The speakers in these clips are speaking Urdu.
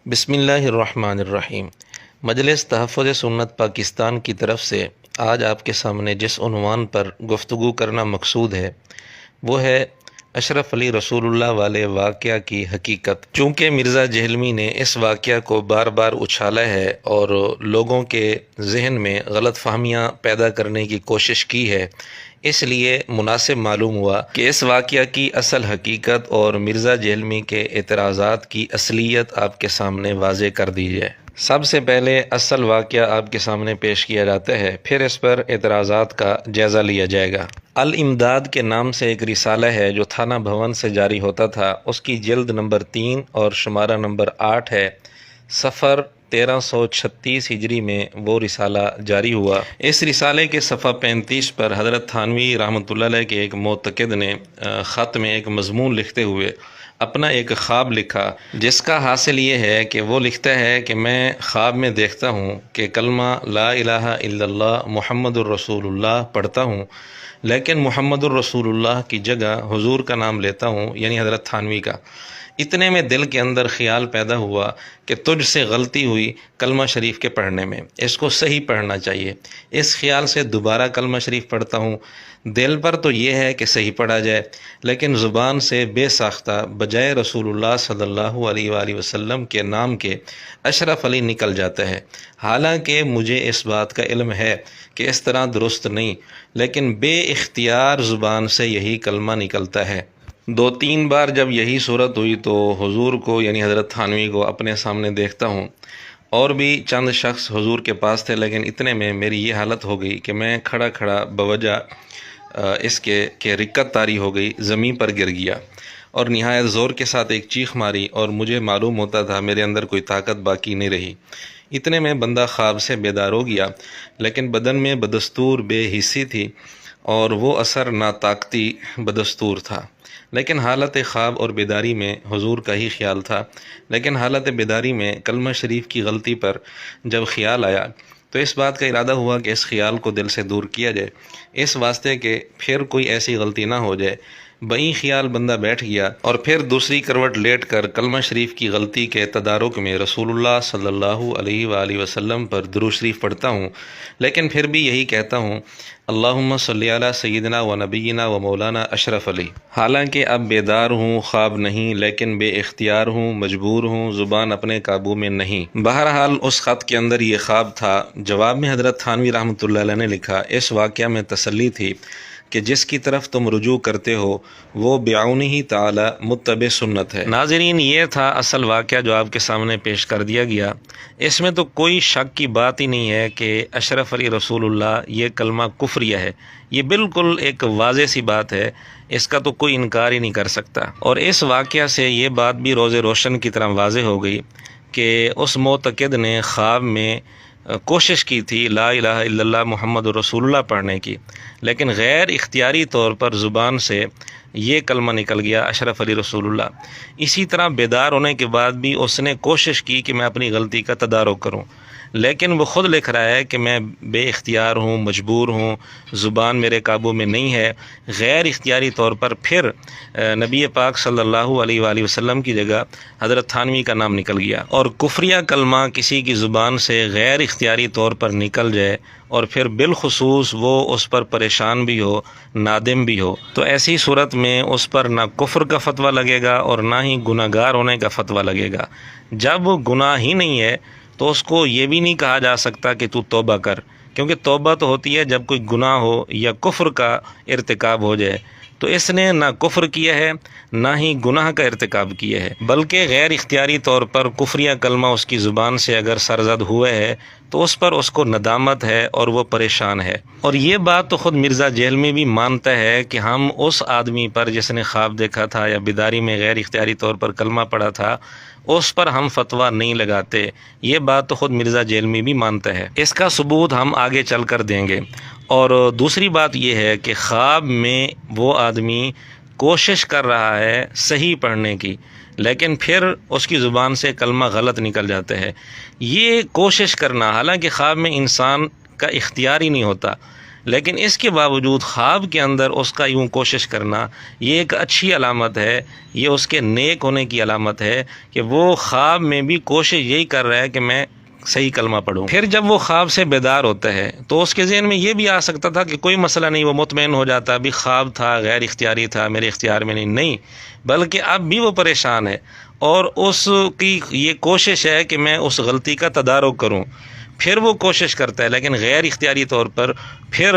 بسم اللہ الرحمن الرحیم۔ مجلس تحفظ سنت پاکستان کی طرف سے آج آپ کے سامنے جس عنوان پر گفتگو کرنا مقصود ہے وہ ہے اشرف علی رسول اللہ والے واقعہ کی حقیقت۔ چونکہ مرزا جہلمی نے اس واقعہ کو بار بار اچھالا ہے اور لوگوں کے ذہن میں غلط فہمیاں پیدا کرنے کی کوشش کی ہے، اس لیے مناسب معلوم ہوا کہ اس واقعہ کی اصل حقیقت اور مرزا جہلمی کے اعتراضات کی اصلیت آپ کے سامنے واضح کر دی جائے۔ سب سے پہلے اصل واقعہ آپ کے سامنے پیش کیا جاتا ہے، پھر اس پر اعتراضات کا جائزہ لیا جائے گا۔ الامداد کے نام سے ایک رسالہ ہے جو تھانہ بھون سے جاری ہوتا تھا، اس کی جلد نمبر 3 اور شمارہ نمبر 8 ہے۔ صفر 1336 ہجری میں وہ رسالہ جاری ہوا۔ اس رسالے کے صفحہ 35 پر حضرت تھانوی رحمۃ اللہ علیہ کے ایک معتقد نے خط میں ایک مضمون لکھتے ہوئے اپنا ایک خواب لکھا، جس کا حاصل یہ ہے کہ وہ لکھتا ہے کہ میں خواب میں دیکھتا ہوں کہ کلمہ لا الہ الا اللہ محمد الرسول اللہ پڑھتا ہوں، لیکن محمد الرسول اللہ کی جگہ حضور کا نام لیتا ہوں، یعنی حضرت تھانوی کا۔ اتنے میں دل کے اندر خیال پیدا ہوا کہ تجھ سے غلطی ہوئی کلمہ شریف کے پڑھنے میں، اس کو صحیح پڑھنا چاہیے۔ اس خیال سے دوبارہ کلمہ شریف پڑھتا ہوں، دل پر تو یہ ہے کہ صحیح پڑھا جائے، لیکن زبان سے بے ساختہ بجائے رسول اللہ صلی اللہ علیہ وآلہ وسلم کے نام کے اشرف علی نکل جاتا ہے۔ حالانکہ مجھے اس بات کا علم ہے کہ اس طرح درست نہیں، لیکن بے اختیار زبان سے یہی کلمہ نکلتا ہے۔ 2-3 بار جب یہی صورت ہوئی تو حضور کو یعنی حضرت تھانوی کو اپنے سامنے دیکھتا ہوں، اور بھی چند شخص حضور کے پاس تھے، لیکن اتنے میں میری یہ حالت ہو گئی کہ میں کھڑا کھڑا بوجہ اس کے کہ رکت طاری ہو گئی، زمین پر گر گیا اور نہایت زور کے ساتھ ایک چیخ ماری، اور مجھے معلوم ہوتا تھا میرے اندر کوئی طاقت باقی نہیں رہی۔ اتنے میں بندہ خواب سے بیدار ہو گیا، لیکن بدن میں بدستور بے حسی تھی اور وہ اثر ناطاقتی بدستور تھا، لیکن حالت خواب اور بیداری میں حضور کا ہی خیال تھا۔ لیکن حالت بیداری میں کلمہ شریف کی غلطی پر جب خیال آیا تو اس بات کا ارادہ ہوا کہ اس خیال کو دل سے دور کیا جائے، اس واسطے کہ پھر کوئی ایسی غلطی نہ ہو جائے۔ بئی خیال بندہ بیٹھ گیا اور پھر دوسری کروٹ لیٹ کر کلمہ شریف کی غلطی کے تدارک میں رسول اللہ صلی اللہ علیہ وآلہ وسلم پر درود شریف پڑھتا ہوں، لیکن پھر بھی یہی کہتا ہوں اللہم صلی علی سیدنا و نبینا و مولانا اشرف علی۔ حالانکہ اب بیدار ہوں، خواب نہیں، لیکن بے اختیار ہوں، مجبور ہوں، زبان اپنے قابو میں نہیں۔ بہرحال اس خط کے اندر یہ خواب تھا۔ جواب میں حضرت تھانوی رحمۃ اللہ علیہ نے لکھا، اس واقعہ میں تسلی تھی کہ جس کی طرف تم رجوع کرتے ہو وہ بعونہ تعالی متبع سنت ہے۔ ناظرین، یہ تھا اصل واقعہ جو آپ کے سامنے پیش کر دیا گیا۔ اس میں تو کوئی شک کی بات ہی نہیں ہے کہ اشرف علی رسول اللہ یہ کلمہ کفریہ ہے، یہ بالکل ایک واضح سی بات ہے، اس کا تو کوئی انکار ہی نہیں کر سکتا۔ اور اس واقعہ سے یہ بات بھی روز روشن کی طرح واضح ہو گئی کہ اس معتقد نے خواب میں کوشش کی تھی لا الہ الا اللہ محمد رسول اللہ پڑھنے کی، لیکن غیر اختیاری طور پر زبان سے یہ کلمہ نکل گیا اشرف علی رسول اللہ۔ اسی طرح بیدار ہونے کے بعد بھی اس نے کوشش کی کہ میں اپنی غلطی کا تدارک کروں، لیکن وہ خود لکھ رہا ہے کہ میں بے اختیار ہوں، مجبور ہوں، زبان میرے قابو میں نہیں ہے۔ غیر اختیاری طور پر پھر نبی پاک صلی اللہ علیہ وآلہ وسلم کی جگہ حضرت تھانوی کا نام نکل گیا۔ اور کفریہ کلمہ کسی کی زبان سے غیر اختیاری طور پر نکل جائے اور پھر بالخصوص وہ اس پر پریشان بھی ہو، نادم بھی ہو، تو ایسی صورت میں اس پر نہ کفر کا فتویٰ لگے گا اور نہ ہی گناہ گار ہونے کا فتویٰ لگے گا۔ جب وہ گناہ ہی نہیں ہے تو اس کو یہ بھی نہیں کہا جا سکتا کہ تو توبہ کر، کیونکہ توبہ تو ہوتی ہے جب کوئی گناہ ہو یا کفر کا ارتکاب ہو جائے۔ تو اس نے نہ کفر کیا ہے نہ ہی گناہ کا ارتکاب کیا ہے، بلکہ غیر اختیاری طور پر کفریہ کلمہ اس کی زبان سے اگر سرزد ہوا ہے تو اس پر اس کو ندامت ہے اور وہ پریشان ہے۔ اور یہ بات تو خود مرزا جہلمی بھی مانتا ہے کہ ہم اس آدمی پر جس نے خواب دیکھا تھا یا بیداری میں غیر اختیاری طور پر کلمہ پڑھا تھا اس پر ہم فتویٰ نہیں لگاتے۔ یہ بات تو خود مرزا جہلمی بھی مانتا ہے، اس کا ثبوت ہم آگے چل کر دیں گے۔ اور دوسری بات یہ ہے کہ خواب میں وہ آدمی کوشش کر رہا ہے صحیح پڑھنے کی، لیکن پھر اس کی زبان سے کلمہ غلط نکل جاتا ہے۔ یہ کوشش کرنا، حالانکہ خواب میں انسان کا اختیار ہی نہیں ہوتا، لیکن اس کے باوجود خواب کے اندر اس کا یوں کوشش کرنا یہ ایک اچھی علامت ہے، یہ اس کے نیک ہونے کی علامت ہے کہ وہ خواب میں بھی کوشش یہی کر رہا ہے کہ میں صحیح کلمہ پڑھوں۔ پھر جب وہ خواب سے بیدار ہوتا ہے تو اس کے ذہن میں یہ بھی آ سکتا تھا کہ کوئی مسئلہ نہیں، وہ مطمئن ہو جاتا، ابھی خواب تھا، غیر اختیاری تھا، میرے اختیار میں نہیں، بلکہ اب بھی وہ پریشان ہے اور اس کی یہ کوشش ہے کہ میں اس غلطی کا تدارک کروں۔ پھر وہ کوشش کرتا ہے لیکن غیر اختیاری طور پر پھر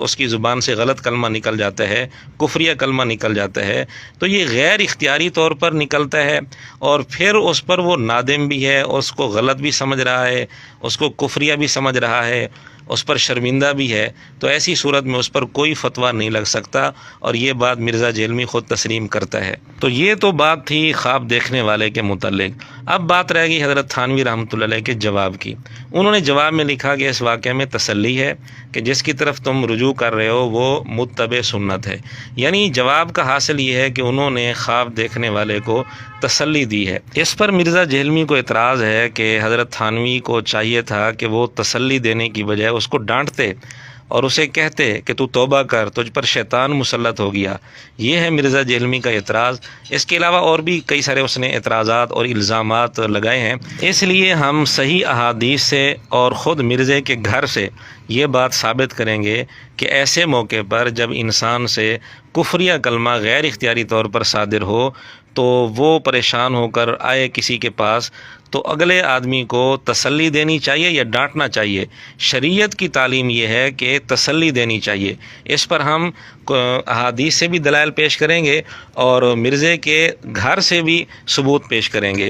اس کی زبان سے غلط کلمہ نکل جاتا ہے، کفریہ کلمہ نکل جاتا ہے، تو یہ غیر اختیاری طور پر نکلتا ہے اور پھر اس پر وہ نادم بھی ہے، اس کو غلط بھی سمجھ رہا ہے، اس کو کفریہ بھی سمجھ رہا ہے، اس پر شرمندہ بھی ہے، تو ایسی صورت میں اس پر کوئی فتویٰ نہیں لگ سکتا، اور یہ بات مرزا جہلمی خود تسلیم کرتا ہے۔ تو یہ تو بات تھی خواب دیکھنے والے کے متعلق۔ اب بات رہ گئی حضرت تھانوی رحمۃ اللہ علیہ کے جواب کی۔ انہوں نے جواب میں لکھا کہ اس واقعے میں تسلی ہے کہ جس کی طرف تم رجوع کر رہے ہو وہ متبع سنت ہے، یعنی جواب کا حاصل یہ ہے کہ انہوں نے خواب دیکھنے والے کو تسلی دی ہے۔ اس پر مرزا جہلمی کو اعتراض ہے کہ حضرت تھانوی کو چاہیے تھا کہ وہ تسلی دینے کی بجائے اس کو ڈانٹتے اور اسے کہتے کہ تو توبہ کر، تجھ پر شیطان مسلط ہو گیا۔ یہ ہے مرزا جہلمی کا اعتراض۔ اس کے علاوہ اور بھی کئی سارے اس نے اعتراضات اور الزامات لگائے ہیں، اس لیے ہم صحیح احادیث سے اور خود مرزے کے گھر سے یہ بات ثابت کریں گے کہ ایسے موقع پر جب انسان سے کفریہ کلمہ غیر اختیاری طور پر صادر ہو تو وہ پریشان ہو کر آئے کسی کے پاس تو اگلے آدمی کو تسلی دینی چاہیے یا ڈانٹنا چاہیے۔ شریعت کی تعلیم یہ ہے کہ تسلی دینی چاہیے۔ اس پر ہم احادیث سے بھی دلائل پیش کریں گے اور مرزے کے گھر سے بھی ثبوت پیش کریں گے۔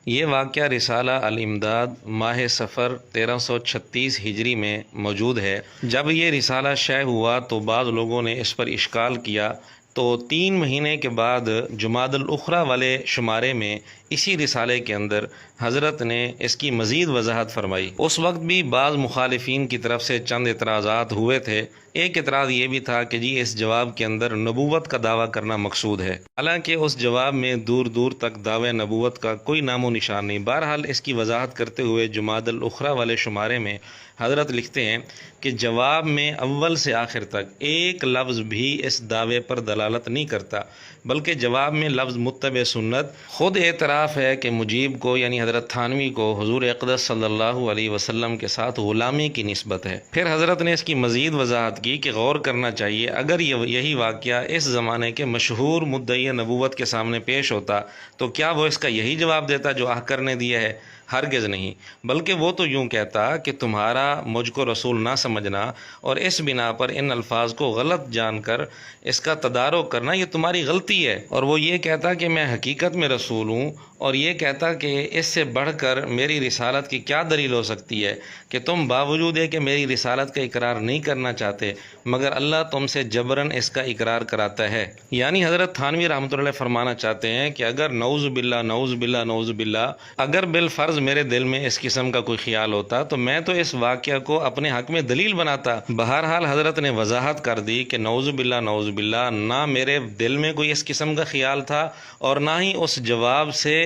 یہ واقعہ رسالہ الامداد ماہ صفر 1336 ہجری میں موجود ہے۔ جب یہ رسالہ شائع ہوا تو بعض لوگوں نے اس پر اشکال کیا، تو 3 مہینے کے بعد جمادی الاخری والے شمارے میں اسی رسالے کے اندر حضرت نے اس کی مزید وضاحت فرمائی۔ اس وقت بھی بعض مخالفین کی طرف سے چند اعتراضات ہوئے تھے۔ ایک اعتراض یہ بھی تھا کہ جی اس جواب کے اندر نبوت کا دعویٰ کرنا مقصود ہے، حالانکہ اس جواب میں دور دور تک دعوے نبوت کا کوئی نام و نشان نہیں۔ بہرحال اس کی وضاحت کرتے ہوئے جمادی الاخری والے شمارے میں حضرت لکھتے ہیں کہ جواب میں اول سے آخر تک ایک لفظ بھی اس دعوے پر دلالت نہیں کرتا، بلکہ جواب میں لفظ متبع سنت خود اعتراف ہے کہ مجیب کو یعنی حضرت تھانوی کو حضور اقدس صلی اللہ علیہ وسلم کے ساتھ غلامی کی نسبت ہے۔ پھر حضرت نے اس کی مزید وضاحت کی کہ غور کرنا چاہیے، اگر یہی واقعہ اس زمانے کے مشہور مدعی نبوت کے سامنے پیش ہوتا تو کیا وہ اس کا یہی جواب دیتا جو آخر نے دیا ہے؟ ہرگز نہیں، بلکہ وہ تو یوں کہتا کہ تمہارا مجھ کو رسول نہ سمجھنا اور اس بنا پر ان الفاظ کو غلط جان کر اس کا تدارک کرنا یہ تمہاری غلطی ہے، اور وہ یہ کہتا کہ میں حقیقت میں رسول ہوں، اور یہ کہتا کہ اس سے بڑھ کر میری رسالت کی کیا دلیل ہو سکتی ہے کہ تم باوجود ہے کہ میری رسالت کا اقرار نہیں کرنا چاہتے مگر اللہ تم سے جبراً اس کا اقرار کراتا ہے۔ یعنی حضرت تھانوی رحمۃ اللہ علیہ فرمانا چاہتے ہیں کہ اگر نعوذ باللہ نعوذ باللہ نعوذ باللہ اگر بالفرض میرے دل میں اس قسم کا کوئی خیال ہوتا تو میں تو اس واقعہ کو اپنے حق میں دلیل بناتا۔ بہرحال حضرت نے وضاحت کر دی کہ نعوذ باللہ نہ میرے دل میں کوئی اس قسم کا خیال تھا اور نہ ہی اس جواب سے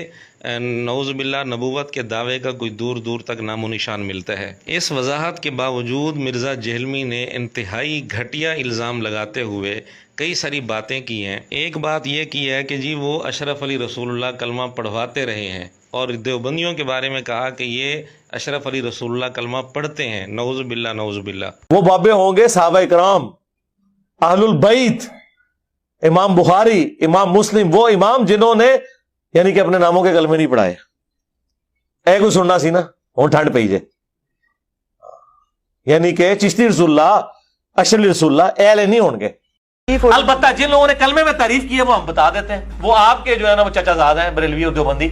نعوذ باللہ نبوت کے دعوے کا کوئی دور دور تک نام و نشان ملتا ہے۔ اس وضاحت کے باوجود مرزا جہلمی نے انتہائی گھٹیا الزام لگاتے ہوئے کئی ساری باتیں کی ہیں۔ ایک بات یہ کی ہے کہ جی وہ اشرف علی رسول اللہ کلمہ پڑھواتے رہے ہیں، اور دیوبندیوں کے بارے میں کہا کہ یہ اشرف علی رسول اللہ کلمہ پڑھتے ہیں۔ نعوذ باللہ نعوذ باللہ۔ وہ بابے ہوں گے صحابہ کرام، اہل البیت، امام بخاری، امام مسلم، وہ امام جنہوں نے یعنی کہ اپنے ناموں کے کلمے نہیں پڑھائے۔ اے کوئی سننا سی نا ہوں ٹھنڈ پئی جے، یعنی کہ چشتی رسول اللہ، اشرف رسول اللہ اہل نہیں ہون گے۔ البتہ جن لوگوں نے کلمے میں تعریف کی ہے وہ ہم بتا دیتے ہیں، وہ آپ کے جو ہے نا وہ چچا زاد ہیں بریلوی اور دیوبندی،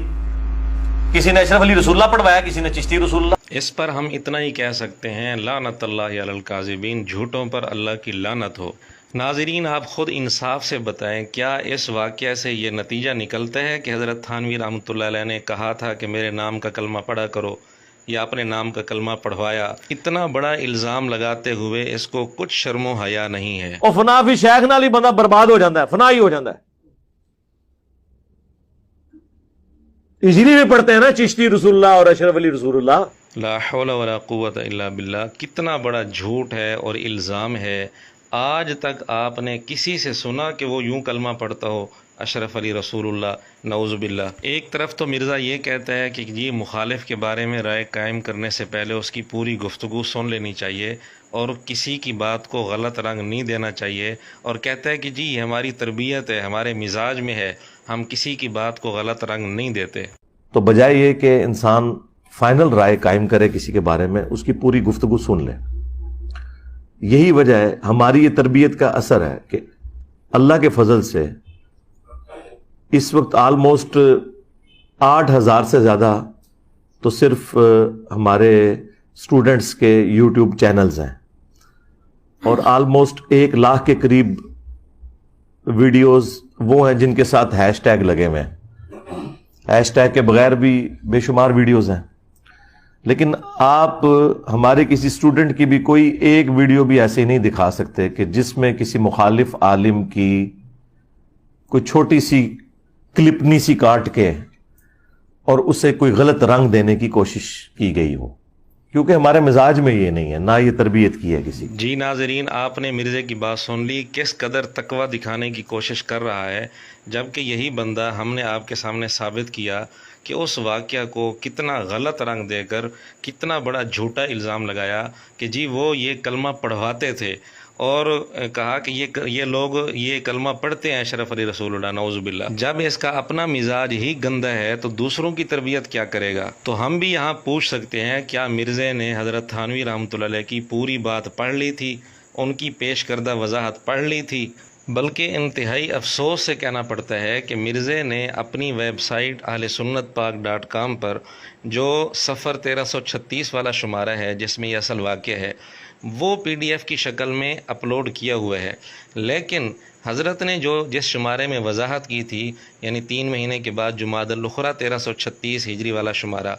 کسی نے اشرف علی رسول اللہ پڑھوایا، کسی نے چشتی رسول اللہ۔ اس پر ہم اتنا ہی کہہ سکتے ہیں لعنت اللہ علی الکاذبین، جھوٹوں پر اللہ کی لعنت ہو۔ ناظرین آپ خود انصاف سے بتائیں، کیا اس واقعہ سے یہ نتیجہ نکلتا ہے کہ حضرت تھانوی رحمۃ اللہ علیہ نے کہا تھا کہ میرے نام کا کلمہ پڑھا کرو یا اپنے نام کا کلمہ پڑھوایا؟ اتنا بڑا الزام لگاتے ہوئے اس کو کچھ شرم و حیا نہیں ہے۔ اور فنا فی شیخ نال ہی بندہ برباد ہو جاتا ہے، فنا ہی ہو جاتا ہے۔ اسی لیے پڑھتے ہیں نا چشتی رسول اللہ اور اشرف علی رسول اللہ۔ لا حول ولا قوت الا باللہ، کتنا بڑا جھوٹ ہے اور الزام ہے۔ آج تک آپ نے کسی سے سنا کہ وہ یوں کلمہ پڑھتا ہو اشرف علی رسول اللہ؟ نعوذ باللہ۔ ایک طرف تو مرزا یہ کہتا ہے کہ جی مخالف کے بارے میں رائے قائم کرنے سے پہلے اس کی پوری گفتگو سن لینی چاہیے اور کسی کی بات کو غلط رنگ نہیں دینا چاہیے، اور کہتا ہے کہ جی یہ ہماری تربیت ہے، ہمارے مزاج میں ہے، ہم کسی کی بات کو غلط رنگ نہیں دیتے۔ تو بجائے یہ کہ انسان فائنل رائے قائم کرے کسی کے بارے میں، اس کی پوری گفتگو سن لے۔ یہی وجہ ہے، ہماری یہ تربیت کا اثر ہے کہ اللہ کے فضل سے اس وقت آلموسٹ 8,000 سے زیادہ تو صرف ہمارے اسٹوڈنٹس کے یوٹیوب چینلز ہیں، اور آلموسٹ 1 لاکھ کے قریب ویڈیوز وہ ہیں جن کے ساتھ ہیش ٹیگ لگے ہوئے ہیں۔ ہیش ٹیگ کے بغیر بھی بے شمار ویڈیوز ہیں، لیکن آپ ہمارے کسی اسٹوڈنٹ کی بھی کوئی ایک ویڈیو بھی ایسے نہیں دکھا سکتے کہ جس میں کسی مخالف عالم کی کوئی چھوٹی سی کلپنی سی کاٹ کے اور اسے کوئی غلط رنگ دینے کی کوشش کی گئی ہو، کیونکہ ہمارے مزاج میں یہ نہیں ہے، نہ یہ تربیت کی ہے کسی۔ جی ناظرین، آپ نے مرزے کی بات سن لی، کس قدر تقوی دکھانے کی کوشش کر رہا ہے، جبکہ یہی بندہ ہم نے آپ کے سامنے ثابت کیا کہ اس واقعہ کو کتنا غلط رنگ دے کر کتنا بڑا جھوٹا الزام لگایا کہ جی وہ یہ کلمہ پڑھواتے تھے، اور کہا کہ یہ لوگ یہ کلمہ پڑھتے ہیں اشرف علی رسول اللہ، نعوذ باللہ۔ جب اس کا اپنا مزاج ہی گندا ہے تو دوسروں کی تربیت کیا کرے گا؟ تو ہم بھی یہاں پوچھ سکتے ہیں، کیا مرزے نے حضرت تھانوی رحمۃ اللہ علیہ کی پوری بات پڑھ لی تھی، ان کی پیش کردہ وضاحت پڑھ لی تھی؟ بلکہ انتہائی افسوس سے کہنا پڑتا ہے کہ مرزے نے اپنی ویب سائٹ ahlsunnatpak.com پر جو صفر 1336 والا شمارہ ہے جس میں یہ اصل واقعہ ہے، وہ PDF کی شکل میں اپلوڈ کیا ہوا ہے، لیکن حضرت نے جس شمارے میں وضاحت کی تھی، یعنی 3 مہینے کے بعد جمادی الاخری 1336 ہجری والا شمارہ،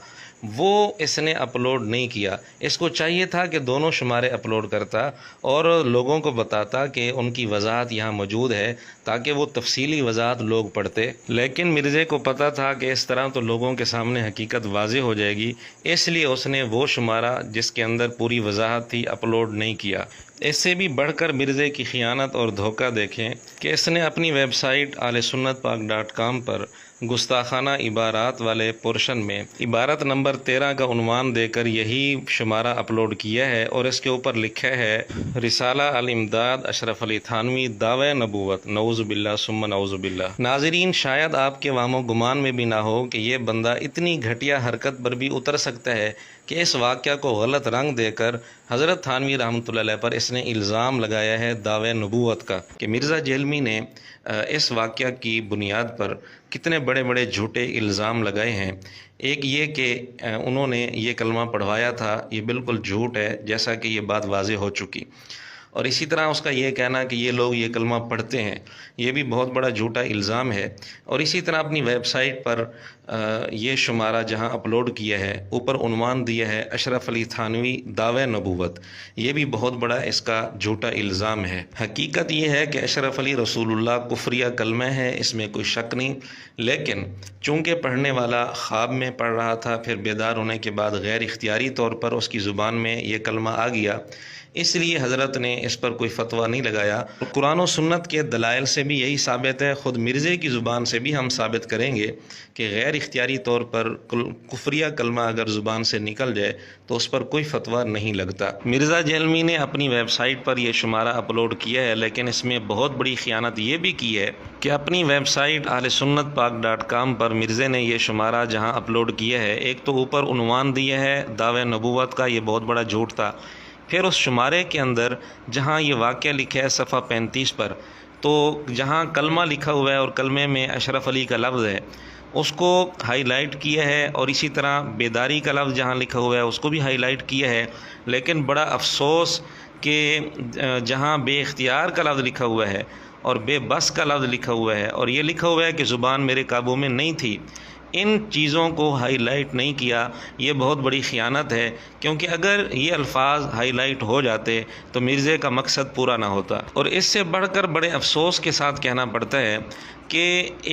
وہ اس نے اپلوڈ نہیں کیا۔ اس کو چاہیے تھا کہ دونوں شمارے اپلوڈ کرتا اور لوگوں کو بتاتا کہ ان کی وضاحت یہاں موجود ہے تاکہ وہ تفصیلی وضاحت لوگ پڑھتے، لیکن مرزے کو پتہ تھا کہ اس طرح تو لوگوں کے سامنے حقیقت واضح ہو جائے گی، اس لیے اس نے وہ شمارہ جس کے اندر پوری وضاحت تھی اپلوڈ نہیں کیا۔ اس سے بھی بڑھ کر مرزے کی خیانت اور دھوکہ دیکھیں کہ اس نے اپنی ویب سائٹ ahlsunnatpak.com پر گستاخانہ عبارات والے پورشن میں عبارت نمبر 13 کا عنوان دے کر یہی شمارہ اپلوڈ کیا ہے، اور اس کے اوپر لکھا ہے رسالہ الامداد اشرف علی تھانوی دعوی نبوت، نعوذ باللہ ثم نعوذ باللہ۔ ناظرین، شاید آپ کے وہم و گمان میں بھی نہ ہو کہ یہ بندہ اتنی گھٹیا حرکت پر بھی اتر سکتا ہے کہ اس واقعہ کو غلط رنگ دے کر حضرت تھانوی رحمۃ اللہ علیہ پر اس نے الزام لگایا ہے دعوی نبوت کا، کہ مرزا جیلمی نے اس واقعہ کی بنیاد پر کتنے بڑے بڑے جھوٹے الزام لگائے ہیں۔ ایک یہ کہ انہوں نے یہ کلمہ پڑھوایا تھا، یہ بالکل جھوٹ ہے، جیسا کہ یہ بات واضح ہو چکی، اور اسی طرح اس کا یہ کہنا کہ یہ لوگ یہ کلمہ پڑھتے ہیں، یہ بھی بہت بڑا جھوٹا الزام ہے۔ اور اسی طرح اپنی ویب سائٹ پر یہ شمارہ جہاں اپلوڈ کیا ہے، اوپر عنوان دیا ہے اشرف علی تھانوی دعوی نبوت، یہ بھی بہت بڑا اس کا جھوٹا الزام ہے۔ حقیقت یہ ہے کہ اشرف علی رسول اللہ کفریہ کلمہ ہے، اس میں کوئی شک نہیں، لیکن چونکہ پڑھنے والا خواب میں پڑھ رہا تھا، پھر بیدار ہونے کے بعد غیر اختیاری طور پر اس کی زبان میں یہ کلمہ آ گیا، اس لیے حضرت نے اس پر کوئی فتویٰ نہیں لگایا۔ قرآن و سنت کے دلائل سے بھی یہی ثابت ہے، خود مرزے کی زبان سے بھی ہم ثابت کریں گے کہ غیر اختیاری طور پر کفریہ کلمہ اگر زبان سے نکل جائے تو اس پر کوئی فتویٰ نہیں لگتا۔ مرزا جیلمی نے اپنی ویب سائٹ پر یہ شمارہ اپلوڈ کیا ہے، لیکن اس میں بہت بڑی خیانت یہ بھی کی ہے کہ اپنی ویب سائٹ ahlsunnatpak.com پر مرزے نے یہ شمارہ جہاں اپلوڈ کیا ہے، ایک تو اوپر عنوان دیا ہے دعوی نبوت کا، یہ بہت بڑا جھوٹ تھا، پھر اس شمارے کے اندر جہاں یہ واقعہ لکھا ہے صفحہ 35 پر، تو جہاں کلمہ لکھا ہوا ہے اور کلمے میں اشرف علی کا لفظ ہے اس کو ہائی لائٹ کیا ہے، اور اسی طرح بیداری کا لفظ جہاں لکھا ہوا ہے اس کو بھی ہائی لائٹ کیا ہے، لیکن بڑا افسوس کہ جہاں بے اختیار کا لفظ لکھا ہوا ہے اور بے بس کا لفظ لکھا ہوا ہے، اور یہ لکھا ہوا ہے کہ زبان میرے قابو میں نہیں تھی، ان چیزوں کو ہائی لائٹ نہیں کیا، یہ بہت بڑی خیانت ہے، کیونکہ اگر یہ الفاظ ہائی لائٹ ہو جاتے تو مرزے کا مقصد پورا نہ ہوتا۔ اور اس سے بڑھ کر بڑے افسوس کے ساتھ کہنا پڑتا ہے کہ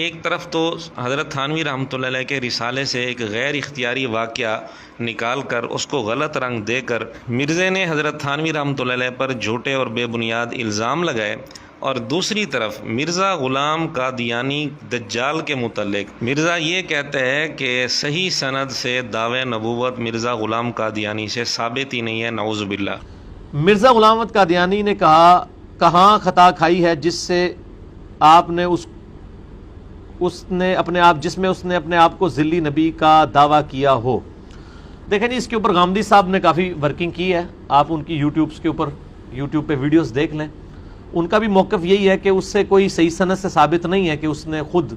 ایک طرف تو حضرت تھانوی رحمۃ اللہ علیہ کے رسالے سے ایک غیر اختیاری واقعہ نکال کر اس کو غلط رنگ دے کر مرزے نے حضرت تھانوی رحمۃ اللہ علیہ پر جھوٹے اور بے بنیاد الزام لگائے، اور دوسری طرف مرزا غلام قادیانی دجال کے متعلق مرزا یہ کہتا ہے کہ صحیح سند سے دعوی نبوت مرزا غلام قادیانی سے ثابت ہی نہیں ہے، نعوذ باللہ۔ مرزا غلام احمد قادیانی نے کہا کہاں خطا کھائی ہے جس سے آپ نے اس نے اپنے آپ کو ذلی نبی کا دعویٰ کیا ہو۔ دیکھیں جی، اس کے اوپر غامدی صاحب نے کافی ورکنگ کی ہے، آپ ان کی یوٹیوب پہ ویڈیوز دیکھ لیں۔ ان کا بھی موقف یہی ہے کہ اس سے کوئی صحیح سند سے ثابت نہیں ہے کہ اس نے خود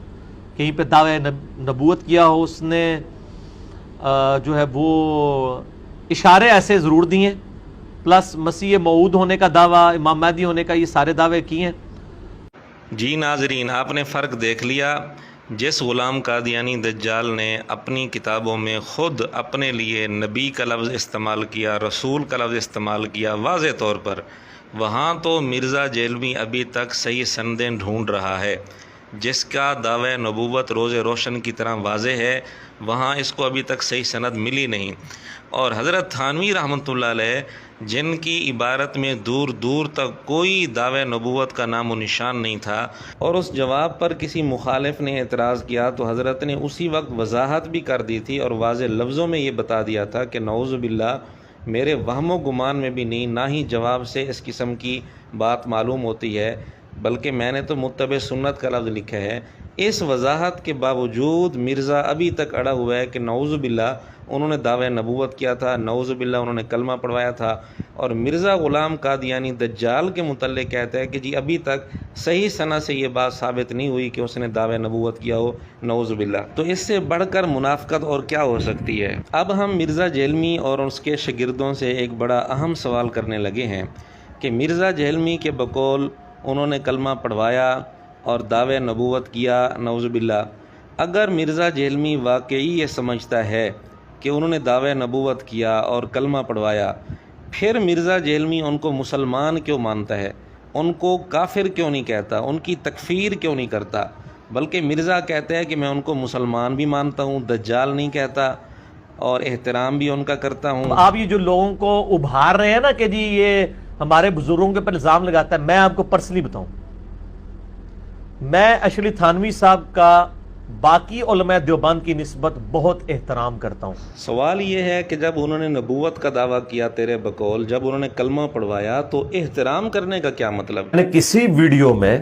کہیں پہ دعوی نبوت کیا ہو۔ اس نے جو ہے وہ اشارے ایسے ضرور دیے ہیں، پلس مسیح موعود ہونے کا دعویٰ، امام مہدی ہونے کا، یہ سارے دعوے کیے ہیں۔ جی ناظرین، آپ نے فرق دیکھ لیا۔ جس غلام قادیانی دجال نے اپنی کتابوں میں خود اپنے لیے نبی کا لفظ استعمال کیا، رسول کا لفظ استعمال کیا واضح طور پر، وہاں تو مرزا جیلوی ابھی تک صحیح سندیں ڈھونڈ رہا ہے۔ جس کا دعوی نبوت روز روشن کی طرح واضح ہے، وہاں اس کو ابھی تک صحیح سند ملی نہیں۔ اور حضرت تھانوی رحمۃ اللہ علیہ، جن کی عبارت میں دور دور تک کوئی دعوی نبوت کا نام و نشان نہیں تھا، اور اس جواب پر کسی مخالف نے اعتراض کیا تو حضرت نے اسی وقت وضاحت بھی کر دی تھی اور واضح لفظوں میں یہ بتا دیا تھا کہ نعوذ باللہ، میرے وہم و گمان میں بھی نہیں، نہ ہی جواب سے اس قسم کی بات معلوم ہوتی ہے، بلکہ میں نے تو متبع سنت کا لفظ لکھا ہے۔ اس وضاحت کے باوجود مرزا ابھی تک اڑا ہوا ہے کہ نعوذ باللہ انہوں نے دعوی نبوت کیا تھا، نعوذ باللہ انہوں نے کلمہ پڑھوایا تھا۔ اور مرزا غلام قادیانی دجال کے متعلق کہتا ہے کہ جی ابھی تک صحیح سند سے یہ بات ثابت نہیں ہوئی کہ اس نے دعوی نبوت کیا ہو، نعوذ باللہ۔ تو اس سے بڑھ کر منافقت اور کیا ہو سکتی ہے؟ اب ہم مرزا جیلمی اور اس کے شاگردوں سے ایک بڑا اہم سوال کرنے لگے ہیں کہ مرزا جیلمی کے بقول انہوں نے کلمہ پڑھوایا اور دعوی نبوت کیا، نعوذ باللہ۔ اگر مرزا جیلمی واقعی یہ سمجھتا ہے کہ انہوں نے دعوی نبوت کیا اور کلمہ پڑھوایا، پھر مرزا جیلمی ان کو مسلمان کیوں مانتا ہے؟ ان کو کافر کیوں نہیں کہتا؟ ان کی تکفیر کیوں نہیں کرتا؟ بلکہ مرزا کہتا ہے کہ میں ان کو مسلمان بھی مانتا ہوں، دجال نہیں کہتا، اور احترام بھی ان کا کرتا ہوں۔ آپ یہ جو لوگوں کو ابھار رہے ہیں نا کہ جی یہ ہمارے بزرگوں کے پر الزام لگاتا ہے، میں آپ کو پرسنلی بتاؤں، میں اشرف علی تھانوی صاحب کا باقی علماء دیوبند کی نسبت بہت احترام کرتا ہوں۔ سوال یہ ہے کہ جب انہوں نے نبوت کا دعویٰ کیا تیرے بقول، جب انہوں نے کلمہ پڑھوایا، تو احترام کرنے کا کیا مطلب؟ میں نے کسی ویڈیو میں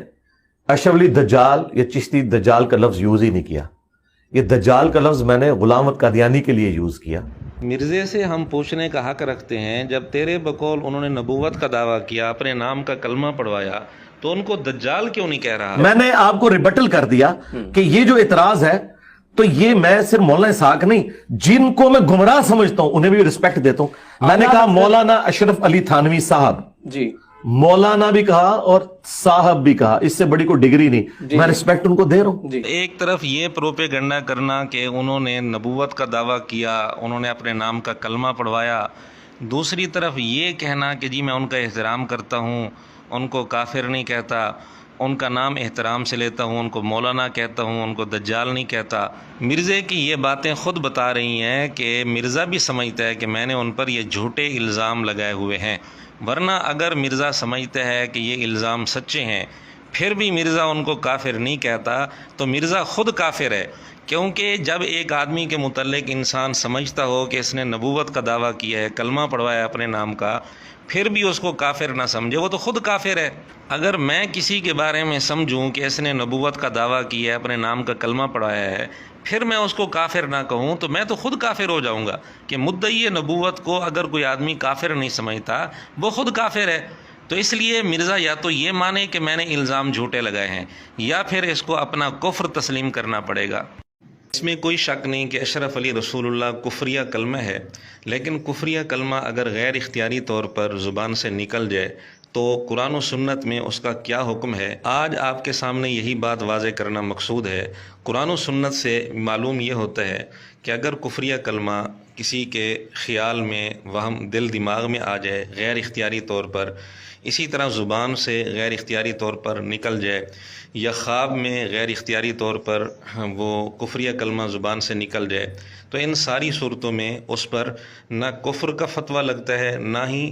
اشرف علی دجال یا چشتی دجال کا لفظ یوز ہی نہیں کیا۔ یہ دجال کا لفظ میں نے غلام احمد قادیانی کے لیے یوز کیا۔ مرزے سے ہم پوچھنے کا حق رکھتے ہیں، جب تیرے بقول انہوں نے نبوت کا دعویٰ کیا، اپنے نام کا کلمہ پڑھوایا، تو ان کو دجال کیوں نہیں کہہ رہا؟ میں نے آپ کو ریبٹل کر دیا کہ یہ جو اعتراض ہے، تو یہ میں صرف مولانا اسحاق نہیں، جن کو میں گمراہ سمجھتا ہوں انہیں بھی رسپیکٹ دیتا ہوں۔ میں نے کہا مولانا اشرف علی تھانوی صاحب، جی مولانا بھی کہا اور صاحب بھی کہا، اس سے بڑی کوئی ڈگری نہیں، میں رسپیکٹ ان کو دے رہا ہوں۔ ایک طرف یہ پروپیگنڈا کرنا کہ انہوں نے نبوت کا دعویٰ کیا، انہوں نے اپنے نام کا کلمہ پڑھوایا، دوسری طرف یہ کہنا کہ جی میں ان کا احترام کرتا ہوں، ان کو کافر نہیں کہتا، ان کا نام احترام سے لیتا ہوں، ان کو مولانا کہتا ہوں، ان کو دجال نہیں کہتا۔ مرزے کی یہ باتیں خود بتا رہی ہیں کہ مرزا بھی سمجھتا ہے کہ میں نے ان پر یہ جھوٹے الزام لگائے ہوئے ہیں، ورنہ اگر مرزا سمجھتا ہے کہ یہ الزام سچے ہیں، پھر بھی مرزا ان کو کافر نہیں کہتا، تو مرزا خود کافر ہے۔ کیونکہ جب ایک آدمی کے متعلق انسان سمجھتا ہو کہ اس نے نبوت کا دعویٰ کیا ہے، کلمہ پڑھوایا اپنے نام کا، پھر بھی اس کو کافر نہ سمجھے، وہ تو خود کافر ہے۔ اگر میں کسی کے بارے میں سمجھوں کہ اس نے نبوت کا دعویٰ کیا ہے، اپنے نام کا کلمہ پڑھایا ہے، پھر میں اس کو کافر نہ کہوں، تو میں تو خود کافر ہو جاؤں گا۔ کہ مدعی نبوت کو اگر کوئی آدمی کافر نہیں سمجھتا، وہ خود کافر ہے۔ تو اس لیے مرزا یا تو یہ مانے کہ میں نے الزام جھوٹے لگائے ہیں، یا پھر اس کو اپنا کفر تسلیم کرنا پڑے گا۔ اس میں کوئی شک نہیں کہ اشرف علی رسول اللہ کفریہ کلمہ ہے، لیکن کفریہ کلمہ اگر غیر اختیاری طور پر زبان سے نکل جائے تو قرآن و سنت میں اس کا کیا حکم ہے، آج آپ کے سامنے یہی بات واضح کرنا مقصود ہے۔ قرآن و سنت سے معلوم یہ ہوتا ہے کہ اگر کفریہ کلمہ کسی کے خیال میں وہم دل دماغ میں آ جائے غیر اختیاری طور پر، اسی طرح زبان سے غیر اختیاری طور پر نکل جائے، یا خواب میں غیر اختیاری طور پر وہ کفریہ کلمہ زبان سے نکل جائے، تو ان ساری صورتوں میں اس پر نہ کفر کا فتویٰ لگتا ہے، نہ ہی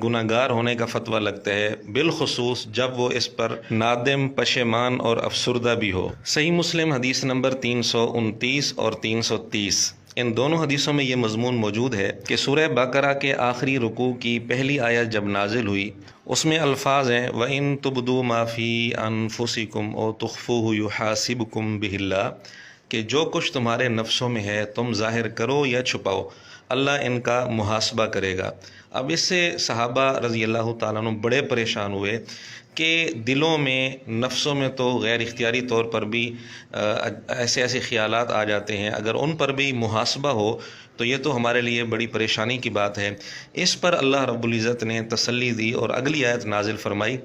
گناہ گار ہونے کا فتویٰ لگتا ہے، بالخصوص جب وہ اس پر نادم، پشیمان اور افسردہ بھی ہو۔ صحیح مسلم حدیث نمبر 329 اور 330، ان دونوں حدیثوں میں یہ مضمون موجود ہے کہ سورہ بقرہ کے آخری رکوع کی پہلی آیت جب نازل ہوئی، اس میں الفاظ ہیں وَإِن تُبْدُوا مَا فِي أَنفُسِكُمْ أَوْ تُخْفُوهُ يُحَاسِبْكُمْ بِهِ اللَّهُ، کہ جو کچھ تمہارے نفسوں میں ہے تم ظاہر کرو یا چھپاؤ، اللہ ان کا محاسبہ کرے گا۔ اب اس سے صحابہ رضی اللہ تعالیٰ عنہ بڑے پریشان ہوئے کہ دلوں میں، نفسوں میں تو غیر اختیاری طور پر بھی ایسے خیالات آ جاتے ہیں، اگر ان پر بھی محاسبہ ہو تو یہ تو ہمارے لیے بڑی پریشانی کی بات ہے۔ اس پر اللہ رب العزت نے تسلی دی اور اگلی آیت نازل فرمائی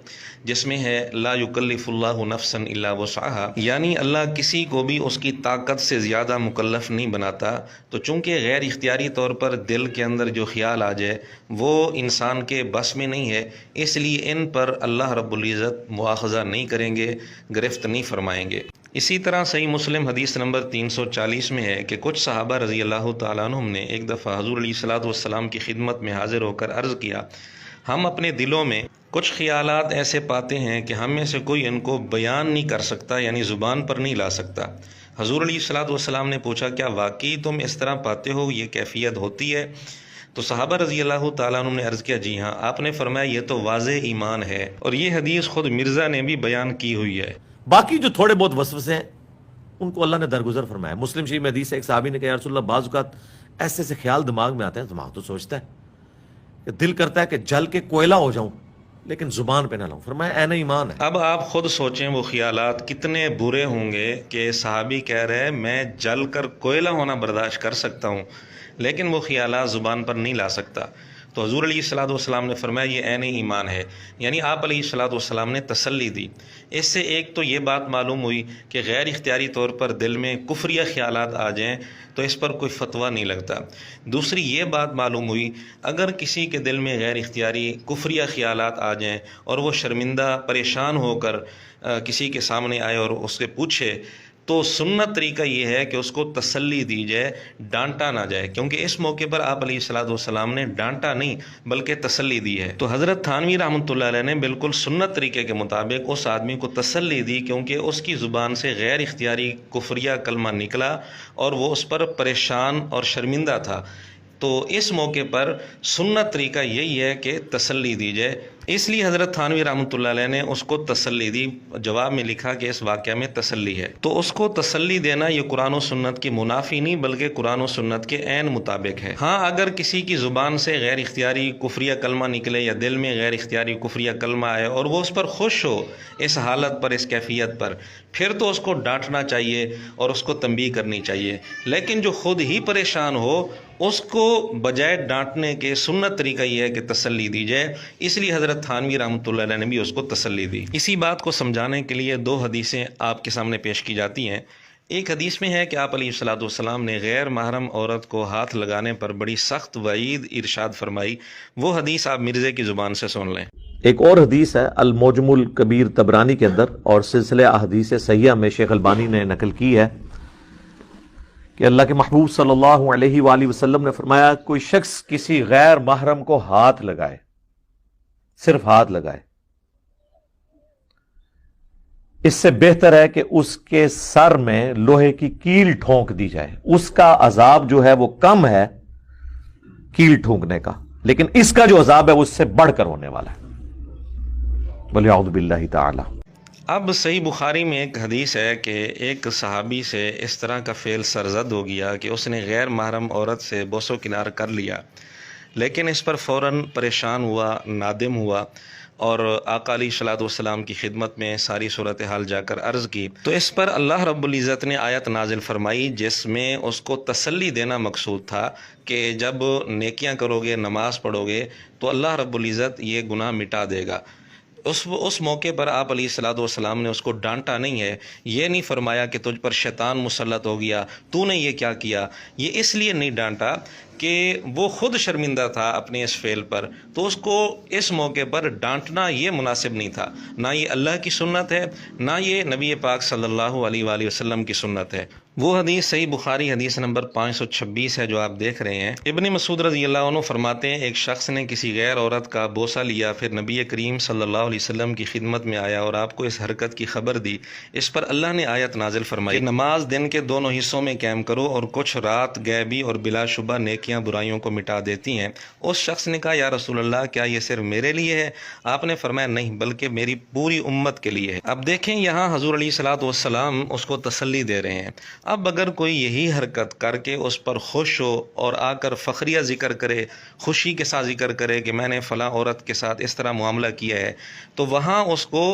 جس میں ہے لا یکلف اللہ نفسا الا وسعها، یعنی اللہ کسی کو بھی اس کی طاقت سے زیادہ مکلف نہیں بناتا، تو چونکہ غیر اختیاری طور پر دل کے اندر جو خیال آ جائے وہ انسان کے بس میں نہیں ہے، اس لیے ان پر اللہ رب العزت مواخذہ نہیں کریں گے، گرفت نہیں فرمائیں گے۔ اسی طرح صحیح مسلم حدیث نمبر 340 میں ہے کہ کچھ صحابہ رضی اللہ تعالیٰ عنہم نے ایک دفعہ حضور علیہ الصلوۃ والسلام کی خدمت میں حاضر ہو کر عرض کیا، ہم اپنے دلوں میں کچھ خیالات ایسے پاتے ہیں کہ ہم میں سے کوئی ان کو بیان نہیں کر سکتا، یعنی زبان پر نہیں لا سکتا۔ حضور علیہ الصلوۃ والسلام نے پوچھا کیا واقعی تم اس طرح پاتے ہو، یہ کیفیت ہوتی ہے؟ تو صحابہ رضی اللہ تعالیٰ عنہ نے عرض کیا جی ہاں۔ آپ نے فرمایا یہ تو واضح ایمان ہے، اور یہ حدیث خود مرزا نے بھی بیان کی ہوئی ہے۔ باقی جو تھوڑے بہت وسوسے ہیں ان کو اللہ نے درگزر فرمایا۔ مسلم شریف میں حدیث ہے، ایک صحابی نے کہا یا رسول اللہ بعض اوقات ایسے خیال دماغ میں آتے ہیں، دماغ تو سوچتا ہے کہ دل کرتا ہے کہ جل کے کوئلہ ہو جاؤں لیکن زبان پہ نہ لاؤں، فرمایا عین ایمان ہے۔ اب آپ خود سوچیں وہ خیالات کتنے برے ہوں گے کہ صحابی کہہ رہے ہیں میں جل کر کوئلہ ہونا برداشت کر سکتا ہوں لیکن وہ خیالات زبان پر نہیں لا سکتا۔ تو حضور علیہ الصلوۃ والسلام نے فرمایا یہ عین ایمان ہے، یعنی آپ علیہ الصلوۃ والسلام نے تسلی دی۔ اس سے ایک تو یہ بات معلوم ہوئی کہ غیر اختیاری طور پر دل میں کفریہ خیالات آ جائیں تو اس پر کوئی فتویٰ نہیں لگتا۔ دوسری یہ بات معلوم ہوئی اگر کسی کے دل میں غیر اختیاری کفریہ خیالات آ جائیں اور وہ شرمندہ پریشان ہو کر کسی کے سامنے آئے اور اس سے پوچھے، تو سنت طریقہ یہ ہے کہ اس کو تسلی دی جائے، ڈانٹا نہ جائے، کیونکہ اس موقع پر آپ علیہ الصلوۃ والسلام نے ڈانٹا نہیں بلکہ تسلی دی ہے۔ تو حضرت تھانوی رحمۃ اللہ علیہ نے بالکل سنت طریقے کے مطابق اس آدمی کو تسلی دی، کیونکہ اس کی زبان سے غیر اختیاری کفریہ کلمہ نکلا اور وہ اس پر پریشان اور شرمندہ تھا۔ تو اس موقع پر سنت طریقہ یہی ہے کہ تسلی دی جائے، اس لیے حضرت تھانوی رحمۃ اللہ علیہ نے اس کو تسلی دی، جواب میں لکھا کہ اس واقعہ میں تسلی ہے۔ تو اس کو تسلی دینا یہ قرآن و سنت کی منافی نہیں بلکہ قرآن و سنت کے عین مطابق ہے۔ ہاں اگر کسی کی زبان سے غیر اختیاری کفریہ کلمہ نکلے یا دل میں غیر اختیاری کفریہ کلمہ آئے اور وہ اس پر خوش ہو، اس حالت پر، اس کیفیت پر، پھر تو اس کو ڈانٹنا چاہیے اور اس کو تنبیہ کرنی چاہیے، لیکن جو خود ہی پریشان ہو اس کو بجائے ڈانٹنے کے سنت طریقہ یہ ہے کہ تسلی دی جائے، اس لیے حضرت تھانوی رحمۃ اللہ علیہ نے بھی اس کو تسلی دی۔ اسی بات کو سمجھانے کے لیے دو حدیثیں آپ کے سامنے پیش کی جاتی ہیں۔ ایک حدیث میں ہے کہ آپ علیہ الصلوۃ والسلام نے غیر محرم عورت کو ہاتھ لگانے پر بڑی سخت وعید ارشاد فرمائی، وہ حدیث آپ مرزے کی زبان سے سن لیں۔ ایک اور حدیث ہے المعجم الکبیر طبرانی کے اندر اور سلسلہ احادیث صحیحہ میں شیخ البانی نے نقل کی ہے کہ اللہ کے محبوب صلی اللہ علیہ وآلہ وسلم نے فرمایا کوئی شخص کسی غیر محرم کو ہاتھ لگائے، صرف ہاتھ لگائے، اس سے بہتر ہے کہ اس کے سر میں لوہے کی کیل ٹھونک دی جائے۔ اس کا عذاب جو ہے وہ کم ہے کیل ٹھونکنے کا، لیکن اس کا جو عذاب ہے وہ اس سے بڑھ کر ہونے والا ہے۔ وَلِعَوْذُ بِاللَّهِ تَعَالَى۔ اب صحیح بخاری میں ایک حدیث ہے کہ ایک صحابی سے اس طرح کا فعل سرزد ہو گیا کہ اس نے غیر محرم عورت سے بوس و کنار کر لیا، لیکن اس پر فوراً پریشان ہوا، نادم ہوا اور آقا علیہ الصلوۃ والسلام کی خدمت میں ساری صورتحال جا کر عرض کی، تو اس پر اللہ رب العزت نے آیت نازل فرمائی جس میں اس کو تسلی دینا مقصود تھا کہ جب نیکیاں کرو گے، نماز پڑھو گے تو اللہ رب العزت یہ گناہ مٹا دے گا۔ اس موقع پر آپ علیہ الصلوۃ والسلام نے اس کو ڈانٹا نہیں ہے، یہ نہیں فرمایا کہ تجھ پر شیطان مسلط ہو گیا، تو نے یہ کیا کیا۔ یہ اس لیے نہیں ڈانٹا کہ وہ خود شرمندہ تھا اپنے اس فعل پر، تو اس کو اس موقع پر ڈانٹنا یہ مناسب نہیں تھا، نہ یہ اللہ کی سنت ہے، نہ یہ نبی پاک صلی اللہ علیہ وآلہ وسلم کی سنت ہے۔ وہ حدیث صحیح بخاری حدیث نمبر 526 ہے جو آپ دیکھ رہے ہیں۔ ابن مسعود رضی اللہ عنہ فرماتے ہیں ایک شخص نے کسی غیر عورت کا بوسہ لیا، پھر نبی کریم صلی اللہ علیہ وسلم کی خدمت میں آیا اور آپ کو اس حرکت کی خبر دی۔ اس پر اللہ نے آیت نازل فرمائی کہ نماز دن کے دونوں حصوں میں قائم کرو اور کچھ رات غیبی اور بلا شبہ نیکیاں برائیوں کو مٹا دیتی ہیں۔ اس شخص نے کہا یا رسول اللہ کیا یہ صرف میرے لیے ہے؟ آپ نے فرمایا نہیں بلکہ میری پوری امت کے لیے ہے۔ اب دیکھیں یہاں حضور علیہ الصلوۃ والسلام اس کو تسلی دے رہے ہیں۔ اب اگر کوئی یہی حرکت کر کے اس پر خوش ہو اور آ کر فخریہ ذکر کرے، خوشی کے ساتھ ذکر کرے کہ میں نے فلاں عورت کے ساتھ اس طرح معاملہ کیا ہے، تو وہاں اس کو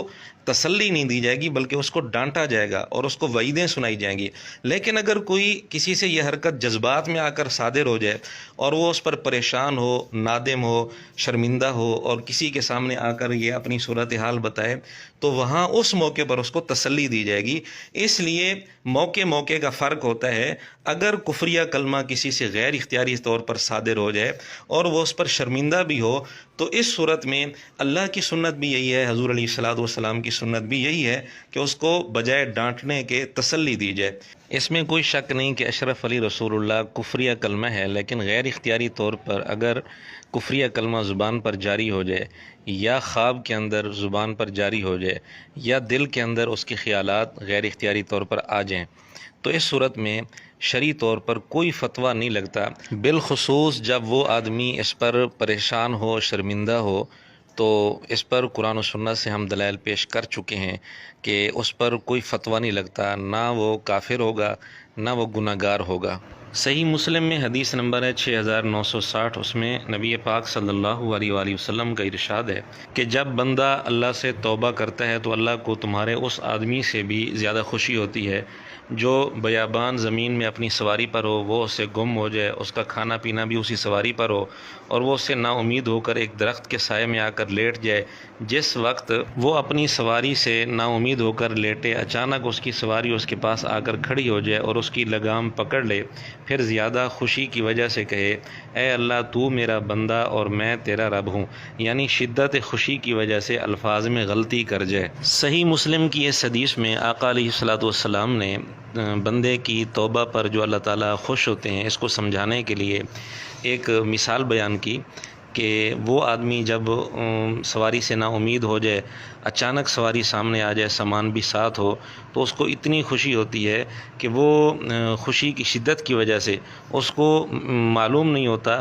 تسلی نہیں دی جائے گی بلکہ اس کو ڈانٹا جائے گا اور اس کو وعیدیں سنائی جائیں گی۔ لیکن اگر کوئی کسی سے یہ حرکت جذبات میں آ کر صادر ہو جائے اور وہ اس پر پریشان ہو، نادم ہو، شرمندہ ہو اور کسی کے سامنے آ کر یہ اپنی صورتحال بتائے، تو وہاں اس موقع پر اس کو تسلی دی جائے گی۔ اس لیے موقع کا فرق ہوتا ہے۔ اگر کفریہ کلمہ کسی سے غیر اختیاری طور پر صادر ہو جائے اور وہ اس پر شرمندہ بھی ہو، تو اس صورت میں اللہ کی سنت بھی یہی ہے، حضور علیہ الصلوۃ والسلام کی سنت بھی یہی ہے کہ اس کو بجائے ڈانٹنے کے تسلی دی جائے۔ اس میں کوئی شک نہیں کہ اشرف علی رسول اللہ کفریہ کلمہ ہے، لیکن غیر اختیاری طور پر اگر کفریہ کلمہ زبان پر جاری ہو جائے یا خواب کے اندر زبان پر جاری ہو جائے یا دل کے اندر اس کے خیالات غیر اختیاری طور پر آ جائیں، تو اس صورت میں شرعی طور پر کوئی فتویٰ نہیں لگتا، بالخصوص جب وہ آدمی اس پر پریشان ہو، شرمندہ ہو۔ تو اس پر قرآن و سنت سے ہم دلائل پیش کر چکے ہیں کہ اس پر کوئی فتویٰ نہیں لگتا، نہ وہ کافر ہوگا نہ وہ گناہ گار ہوگا۔ صحیح مسلم میں حدیث نمبر ہے 6960، اس میں نبی پاک صلی اللہ علیہ وآلہ وسلم کا ارشاد ہے کہ جب بندہ اللہ سے توبہ کرتا ہے تو اللہ کو تمہارے اس آدمی سے بھی زیادہ خوشی ہوتی ہے جو بیابان زمین میں اپنی سواری پر ہو، وہ اس سے گم ہو جائے، اس کا کھانا پینا بھی اسی سواری پر ہو اور وہ اس سے نا امید ہو کر ایک درخت کے سائے میں آ کر لیٹ جائے۔ جس وقت وہ اپنی سواری سے نا امید ہو کر لیٹے، اچانک اس کی سواری اس کے پاس آ کر کھڑی ہو جائے اور اس کی لگام پکڑ لے، پھر زیادہ خوشی کی وجہ سے کہے اے اللہ تو میرا بندہ اور میں تیرا رب ہوں، یعنی شدت خوشی کی وجہ سے الفاظ میں غلطی کر جائے۔ صحیح مسلم کی اس حدیث میں آقا علیہ الصلوۃ والسلام نے بندے کی توبہ پر جو اللہ تعالیٰ خوش ہوتے ہیں اس کو سمجھانے کے لیے ایک مثال بیان کی کہ وہ آدمی جب سواری سے نا امید ہو جائے، اچانک سواری سامنے آ جائے، سامان بھی ساتھ ہو، تو اس کو اتنی خوشی ہوتی ہے کہ وہ خوشی کی شدت کی وجہ سے اس کو معلوم نہیں ہوتا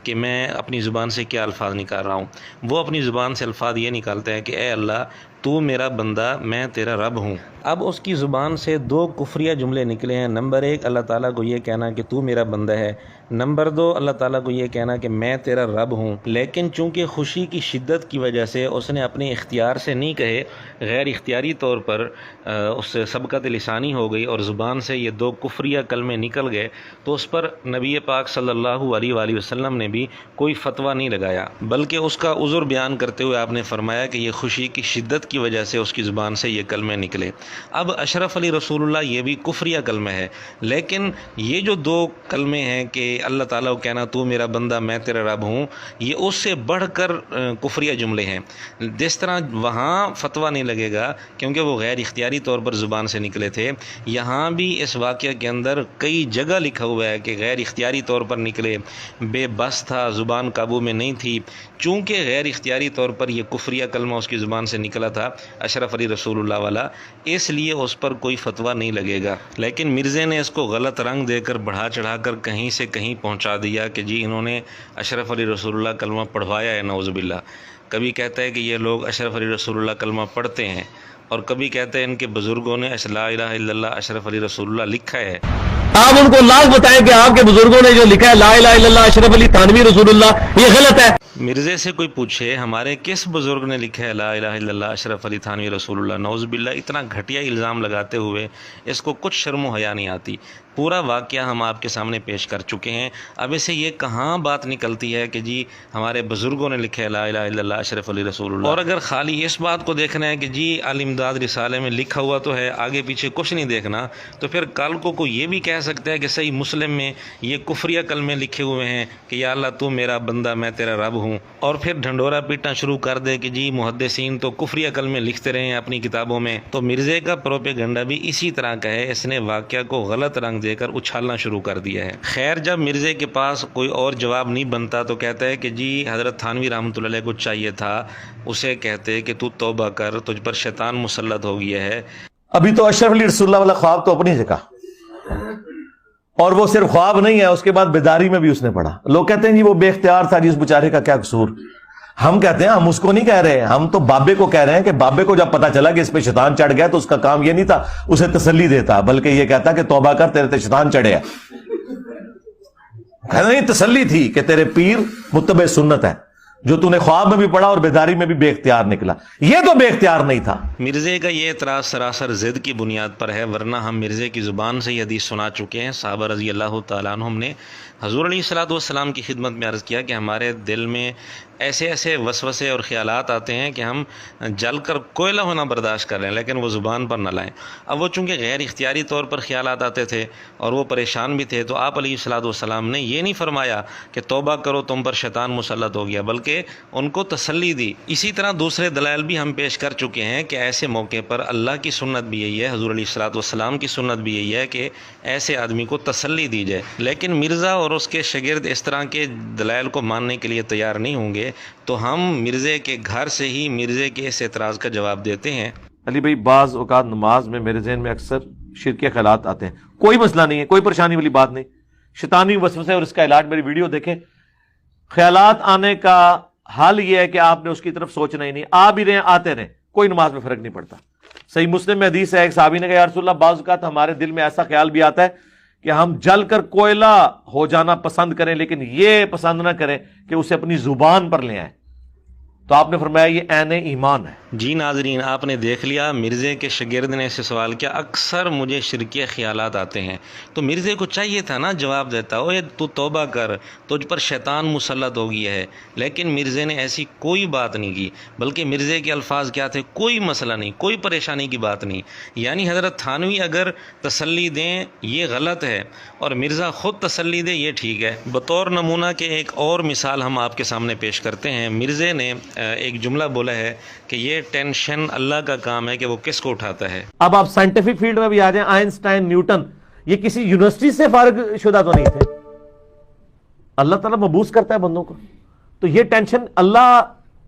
کہ میں اپنی زبان سے کیا الفاظ نکال رہا ہوں۔ وہ اپنی زبان سے الفاظ یہ نکالتے ہیں کہ اے اللہ تو میرا بندہ، میں تیرا رب ہوں۔ اب اس کی زبان سے دو کفریہ جملے نکلے ہیں۔ نمبر ایک، اللہ تعالیٰ کو یہ کہنا کہ تو میرا بندہ ہے۔ نمبر دو، اللہ تعالیٰ کو یہ کہنا کہ میں تیرا رب ہوں۔ لیکن چونکہ خوشی کی شدت کی وجہ سے اس نے اپنے اختیار سے نہیں کہے، غیر اختیاری طور پر اس سے سبقت لسانی ہو گئی اور زبان سے یہ دو کفریہ کلمے نکل گئے، تو اس پر نبی پاک صلی اللہ علیہ وآلہ وسلم نے بھی کوئی فتویٰ نہیں لگایا، بلکہ اس کا عذر بیان کرتے ہوئے آپ نے فرمایا کہ یہ خوشی کی شدت کی وجہ سے اس کی زبان سے یہ کلمے نکلے۔ اب اشرف علی رسول اللہ یہ بھی کفریہ کلمہ ہے، لیکن یہ جو دو کلمے ہیں کہ اللہ تعالیٰ کو کہنا تو میرا بندہ میں تیرا رب ہوں، یہ اس سے بڑھ کر کفریہ جملے ہیں۔ جس طرح وہاں فتویٰ نہیں لگے گا کیونکہ وہ غیر اختیاری طور پر زبان سے نکلے تھے، یہاں بھی اس واقعہ کے اندر کئی جگہ لکھا ہوا ہے کہ غیر اختیاری طور پر نکلے، بے بس تھا، زبان قابو میں نہیں تھی، چونکہ غیر اختیاری طور پر یہ کفریہ کلمہ اس کی زبان سے نکلا تھا اشرف علی رسول اللہ والا، اس لیے اس پر کوئی فتویٰ نہیں لگے گا۔ لیکن مرزے نے اس کو غلط رنگ دے کر بڑھا چڑھا کر کہیں سے کہیں پہنچا دیا کہ جی انہوں نے اشرف علی رسول اللہ کلمہ پڑھوایا ہے، نعوذ باللہ۔ کبھی کہتا ہے کہ یہ لوگ اشرف علی رسول اللہ کلمہ پڑھتے ہیں، اور کبھی کہتے ہیں ان کے بزرگوں نے لا الہ الا اللہ اشرف علی رسول اللہ لکھا ہے۔ آپ ان کو لاکھ بتائیں کہ آپ کے بزرگوں نے جو لکھا ہے لا الہ الا اللہ اشرف علی تھانوی رسول اللہ، یہ غلط ہے۔ مرزے سے کوئی پوچھے ہمارے کس بزرگ نے لکھا ہے لا الہ الا اللہ اشرف علی تھانوی رسول اللہ، نعوذ باللہ، اتنا گھٹیا الزام لگاتے ہوئے اس کو کچھ شرم و حیا نہیں آتی۔ پورا واقعہ ہم آپ کے سامنے پیش کر چکے ہیں، اب اسے یہ کہاں بات نکلتی ہے کہ جی ہمارے بزرگوں نے لکھا ہے لا الہ الا اللہ اشرف علی رسول اللہ۔ اور اگر خالی اس بات کو دیکھنا ہے کہ جی الامداد رسالے میں لکھا ہوا تو ہے، آگے پیچھے کچھ نہیں دیکھنا، تو پھر کل کو کوئی یہ بھی کہہ سکتا ہے کہ صحیح مسلم میں یہ کفریہ کلمے لکھے ہوئے ہیں کہ یا اللہ تو میرا بندہ میں تیرا رب ہوں، اور پھر ڈھنڈورا پیٹنا شروع کر دے کہ جی محدثین تو کفریہ کلمے لکھتے رہے ہیں اپنی کتابوں میں۔ تو مرزے کا پروپیگنڈا بھی اسی طرح کا ہے، اس نے واقعہ کو غلط رنگ دے کر اچھالنا شروع کر دیا ہے۔ خیر، جب مرزے کے پاس کوئی اور جواب نہیں بنتا تو کہتا ہے کہ جی حضرت تھانوی رحمۃ اللہ علیہ کو چاہیے تھا اسے کہتے کہ تو توبہ کر، تجھ پر شیطان مسلط ہو گیا ہے۔ ابھی تو اشرف علی رسول اللہ والا خواب تو اپنی جگہ، اور وہ صرف خواب نہیں ہے، اس کے بعد بیداری میں بھی اس نے پڑھا۔ لوگ کہتے ہیں جی وہ بے اختیار تھا، جی اس بیچارے کا کیا قصور۔ ہم کہتے ہیں ہم اس کو نہیں کہہ رہے ہیں، ہم تو بابے کو کہہ رہے ہیں کہ بابے کو جب پتا چلا کہ اس پہ شیطان چڑھ گیا تو اس کا کام یہ نہیں تھا اسے تسلی دیتا، بلکہ یہ کہتا کہ توبہ کر، تیرے تے شیطان چڑھے ہے۔ کہنا نہیں، تسلی تھی کہ تیرے پیر متبع سنت ہے، جو تو نے خواب میں بھی پڑھا اور بیداری میں بھی بے اختیار نکلا، یہ تو بے اختیار نہیں تھا۔ مرزے کا یہ اعتراض سراسر ضد کی بنیاد پر ہے، ورنہ ہم مرزے کی زبان سے یہ حدیث سنا چکے ہیں۔ صحابہ رضی اللہ تعالیٰ عنہم نے حضور علیہ الصلوۃ والسلام کی خدمت میں عرض کیا کہ ہمارے دل میں ایسے ایسے وسوسے اور خیالات آتے ہیں کہ ہم جل کر کوئلہ ہونا برداشت کر لیں لیکن وہ زبان پر نہ لائیں۔ اب وہ چونکہ غیر اختیاری طور پر خیالات آتے تھے اور وہ پریشان بھی تھے، تو آپ علیہ الصلوۃ والسلام نے یہ نہیں فرمایا کہ توبہ کرو تم پر شیطان مسلط ہو گیا، بلکہ ان کو تسلی دی۔ اسی طرح دوسرے دلائل بھی ہم پیش کر چکے ہیں کہ ایسے موقع پر اللہ کی سنت بھی یہی ہے، حضور علیہ الصلوۃ والسلام کی سنت بھی یہی ہے کہ ایسے آدمی کو تسلی دی جائے۔ لیکن مرزا اور اس کے شاگرد اس طرح کے دلائل کو ماننے کے لیے تیار نہیں ہوں گے، تو ہم مرزے کے گھر سے ہی مرزے کے اس اعتراض کا جواب دیتے ہیں۔ علی بھائی، بعض اوقات نماز میں میرے ذہن میں اکثر شرکیہ خیالات آتے ہیں، کوئی مسئلہ نہیں ہے، کوئی پریشانی والی بات نہیں، شیطانی وسوسے اور اس کا علاج میری ویڈیو دیکھیں۔ خیالات آنے کا حل یہ ہے کہ آپ نے اس کی طرف سوچنا ہی نہیں، آ بھی رہے آتے رہیں، کوئی نماز میں فرق نہیں پڑتا۔ صحیح مسلم میں حدیث ہے، ایک صحابی نے کہا یا رسول اللہ، بعض اوقات ہمارے دل میں ایسا خیال بھی آتا ہے کہ ہم جل کر کوئلہ ہو جانا پسند کریں، لیکن یہ پسند نہ کریں کہ اسے اپنی زبان پر لے آئیں۔ تو آپ نے فرمایا یہ عین ایمان ہے۔ جی ناظرین، آپ نے دیکھ لیا، مرزے کے شاگرد نے اسے سوال کیا، اکثر مجھے شرکیہ خیالات آتے ہیں۔ تو مرزے کو چاہیے تھا نا جواب دیتا، اوے تو توبہ کر، تجھ پر شیطان مسلط ہو گیا ہے، لیکن مرزے نے ایسی کوئی بات نہیں کی، بلکہ مرزے کے الفاظ کیا تھے، کوئی مسئلہ نہیں، کوئی پریشانی کی بات نہیں۔ یعنی حضرت تھانوی اگر تسلی دیں یہ غلط ہے، اور مرزا خود تسلی دے یہ ٹھیک ہے۔ بطور نمونہ کے ایک اور مثال ہم آپ کے سامنے پیش کرتے ہیں۔ مرزے نے ایک جملہ بولا ہے کہ یہ ٹینشن اللہ کا کام ہے کہ وہ کس کو اٹھاتا ہے۔ اب آپ سائنٹیفک فیلڈ میں بھی آ جائیں، آئنسٹائن، نیوٹن، یہ کسی یونیورسٹی سے فارغ شدہ تو نہیں تھے۔ اللہ تعالیٰ مبعوث کرتا ہے بندوں کو، تو یہ ٹینشن اللہ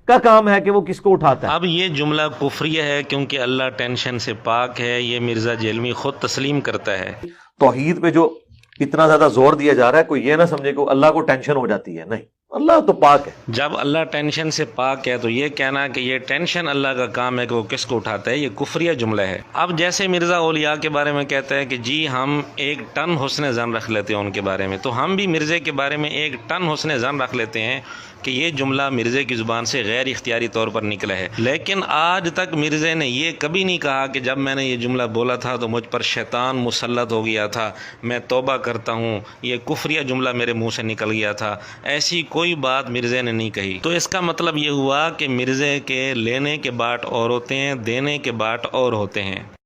کا کام ہے کہ وہ کس کو اٹھاتا ہے۔ اب یہ جملہ کفریہ ہے کیونکہ اللہ ٹینشن سے پاک ہے، یہ مرزا جیلمی خود تسلیم کرتا ہے۔ توحید پہ جو اتنا زیادہ زور دیا جا رہا ہے، کوئی یہ نہ سمجھے کہ اللہ کو ٹینشن ہو جاتی ہے، نہیں، اللہ تو پاک ہے۔ جب اللہ ٹینشن سے پاک ہے تو یہ کہنا کہ یہ ٹینشن اللہ کا کام ہے کہ وہ کس کو اٹھاتا ہے، یہ کفریہ جملہ ہے۔ اب جیسے مرزا اولیاء کے بارے میں کہتا ہے کہ جی ہم 1 ٹن حسن ظن رکھ لیتے ہیں ان کے بارے میں، تو ہم بھی مرزے کے بارے میں 1 ٹن حسن ظن رکھ لیتے ہیں کہ یہ جملہ مرزے کی زبان سے غیر اختیاری طور پر نکلا ہے۔ لیکن آج تک مرزے نے یہ کبھی نہیں کہا کہ جب میں نے یہ جملہ بولا تھا تو مجھ پر شیطان مسلط ہو گیا تھا، میں توبہ کرتا ہوں، یہ کفریہ جملہ میرے منہ سے نکل گیا تھا، ایسی کوئی بات مرزے نے نہیں کہی۔ تو اس کا مطلب یہ ہوا کہ مرزے کے لینے کے باٹ اور ہوتے ہیں، دینے کے باٹ اور ہوتے ہیں۔